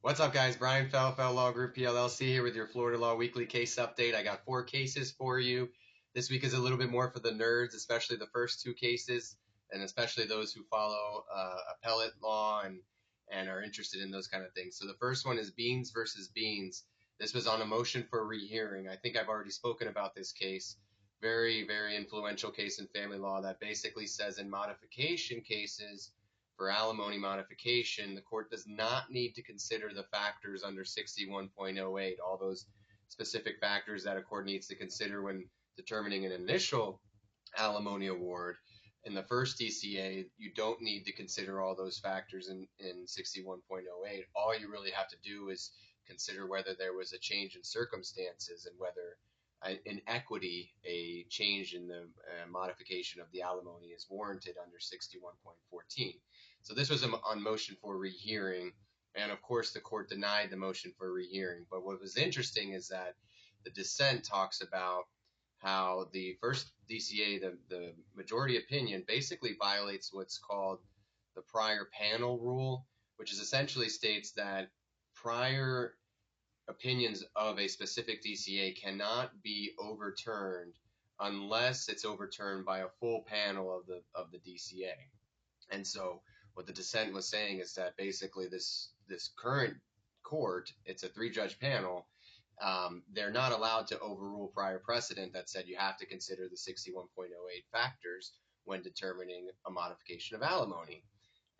What's up, guys? Brian Fel Law Group PLLC here with your Florida Law Weekly case update. I got 4 cases for you. This week is a little bit more for the nerds, especially the first 2 cases, and especially those who follow appellate law and are interested in those kind of things. So the first one is Beans versus Beans. This was on a motion for rehearing. I think I've already spoken about this case. Very, very influential case in family law that basically says in modification cases, for alimony modification, the court does not need to consider the factors under 61.08, all those specific factors that a court needs to consider when determining an initial alimony award. In the first DCA, you don't need to consider all those factors in 61.08. All you really have to do is consider whether there was a change in circumstances and whether in equity a change in the modification of the alimony is warranted under 61.14. So this was on motion for rehearing, and of course the court denied the motion for rehearing. But what was interesting is that the dissent talks about how the first DCA, the majority opinion, basically violates what's called the prior panel rule, which is essentially states that prior opinions of a specific DCA cannot be overturned unless it's overturned by a full panel of the DCA. And so what the dissent was saying is that basically this current court, it's a 3-judge panel, they're not allowed to overrule prior precedent that said you have to consider the 61.08 factors when determining a modification of alimony.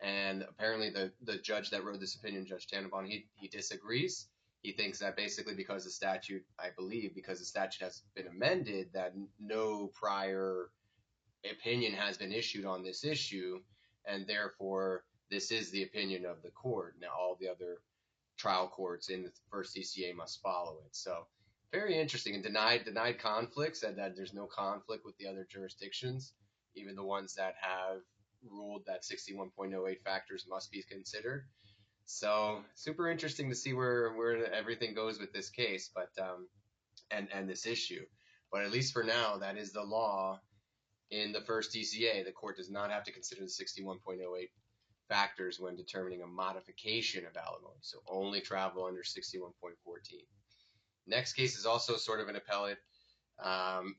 And apparently the judge that wrote this opinion, Judge Tannenbaum, he disagrees. He thinks that basically because the statute, I believe, because the statute has been amended, that no prior opinion has been issued on this issue, and therefore this is the opinion of the court. Now all the other trial courts in the first DCA must follow it. So very interesting, and denied conflict, said that there's no conflict with the other jurisdictions, even the ones that have ruled that 61.08 factors must be considered. So super interesting to see where everything goes with this case, but and this issue. But at least for now, that is the law in the first DCA. The court does not have to consider the 61.08 factors when determining a modification of alimony. So only travel under 61.14. Next case is also sort of an appellate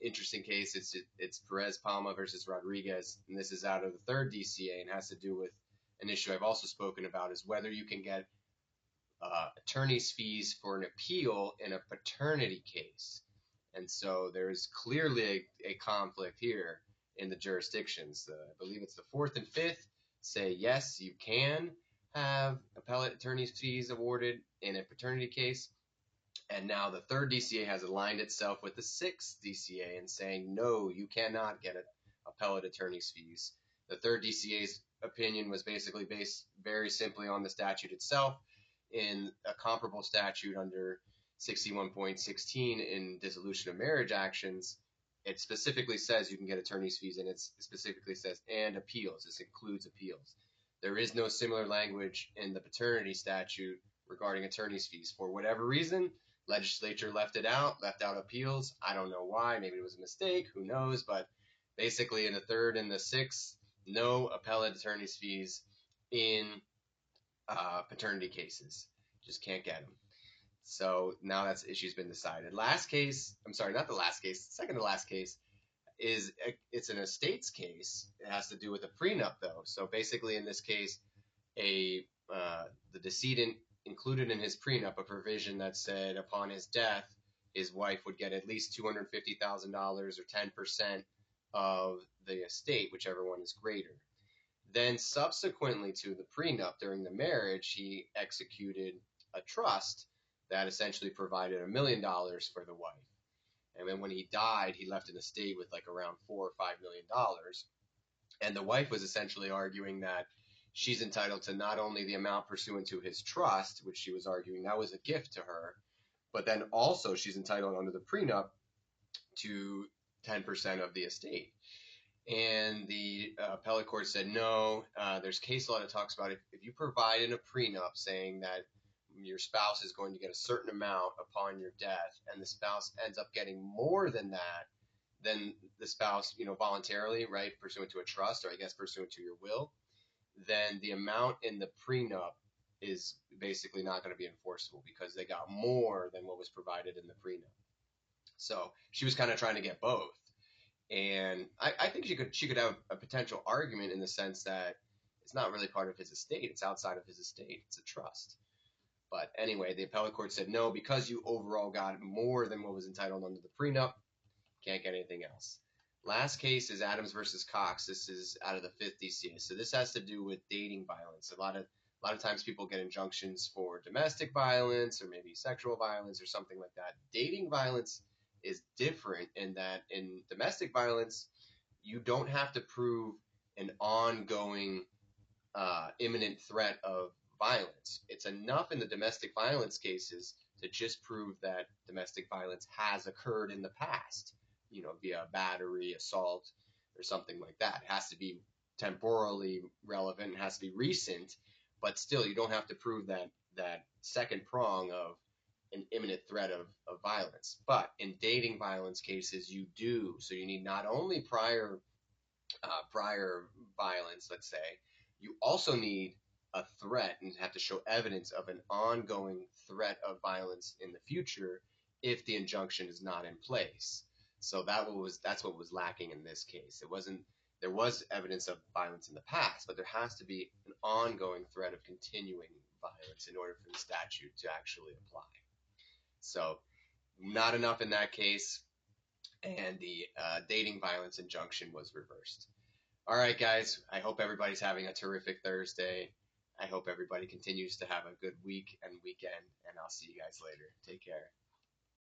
interesting case. It's Perez-Palma versus Rodriguez, and this is out of the 3rd DCA and has to do with an issue I've also spoken about, is whether you can get attorney's fees for an appeal in a paternity case. And so there's clearly a conflict here in the jurisdictions. I believe it's the 4th and 5th say yes, you can have appellate attorney's fees awarded in a paternity case. And now the 3rd DCA has aligned itself with the 6th DCA and saying, no, you cannot get appellate attorney's fees. The 3rd DCA's opinion was basically based very simply on the statute itself. In a comparable statute under 61.16 in dissolution of marriage actions, it specifically says you can get attorney's fees, and it specifically says and appeals. This includes appeals. There is no similar language in the paternity statute regarding attorney's fees. For whatever reason, legislature left out appeals. I don't know why. Maybe it was a mistake. Who knows? But basically in the 3rd and the 6th, no appellate attorney's fees in paternity cases. Just can't get them. So now that issue's been decided. Last case, I'm sorry, not the last case, second to last case, it's an estates case. It has to do with a prenup, though. So basically in this case, the decedent included in his prenup a provision that said upon his death, his wife would get at least $250,000 or 10% of the estate, whichever one is greater. Then subsequently to the prenup during the marriage, he executed a trust that essentially provided $1 million for the wife. And then when he died, he left an estate with like around $4 or $5 million. And the wife was essentially arguing that she's entitled to not only the amount pursuant to his trust, which she was arguing that was a gift to her, but then also she's entitled under the prenup to 10% of the estate. And the appellate court said, no, there's case law that talks about if you provide in a prenup saying that your spouse is going to get a certain amount upon your death, and the spouse ends up getting more than that, then the spouse, voluntarily, right, pursuant to a trust, or I guess pursuant to your will, then the amount in the prenup is basically not going to be enforceable because they got more than what was provided in the prenup. So she was kind of trying to get both. And I think she could have a potential argument in the sense that it's not really part of his estate. It's outside of his estate. It's a trust. But anyway, the appellate court said no, because you overall got more than what was entitled under the prenup, can't get anything else. Last case is Adams versus Cox. This is out of the 5th DCA. So this has to do with dating violence. A lot of times people get injunctions for domestic violence or maybe sexual violence or something like that. Dating violence is different in that in domestic violence, you don't have to prove an ongoing imminent threat of violence. It's enough in the domestic violence cases to just prove that domestic violence has occurred in the past, via battery, assault, or something like that. It has to be temporally relevant, it has to be recent, but still you don't have to prove that second prong of an imminent threat of violence. But in dating violence cases, you do. So you need not only prior violence, let's say, you also need a threat and have to show evidence of an ongoing threat of violence in the future if the injunction is not in place. So that's what was lacking in this case. There was evidence of violence in the past, but there has to be an ongoing threat of continuing violence in order for the statute to actually apply. So not enough in that case, and the dating violence injunction was reversed. All right, guys, I hope everybody's having a terrific Thursday. I hope everybody continues to have a good week and weekend, and I'll see you guys later. Take care.